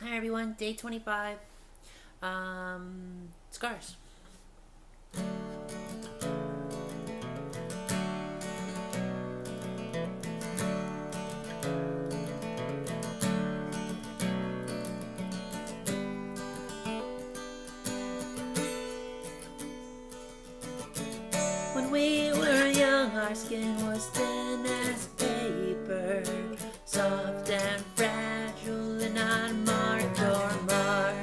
Hi everyone, day 25. Scars. When we were young, our skin was thin as paper, soft and fragile and not marked or marred.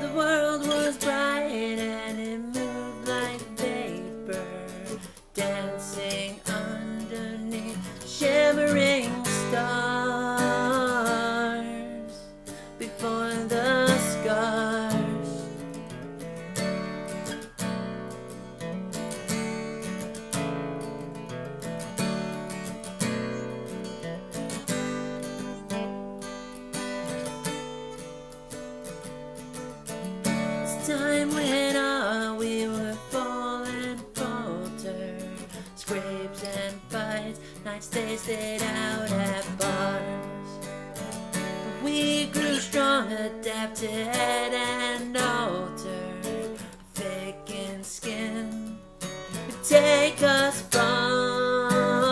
The world was bright and it moved like vapor, dancing underneath shimmering stars before the scars. Time went on, we would fall and falter, scrapes and fights, nights they stayed out at bars. But we grew strong, adapted and altered, thickened skin would take us far,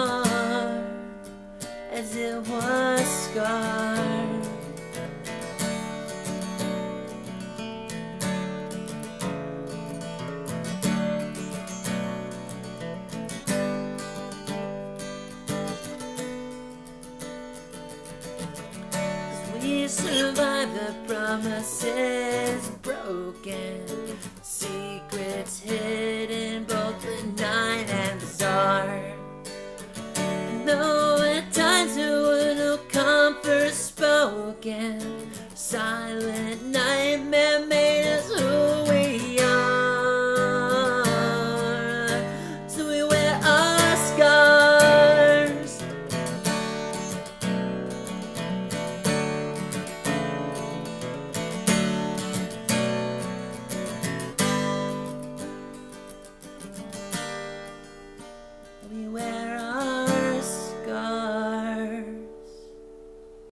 as it was scarred. We survived the promises broken, secrets hidden, both benign and bizarre.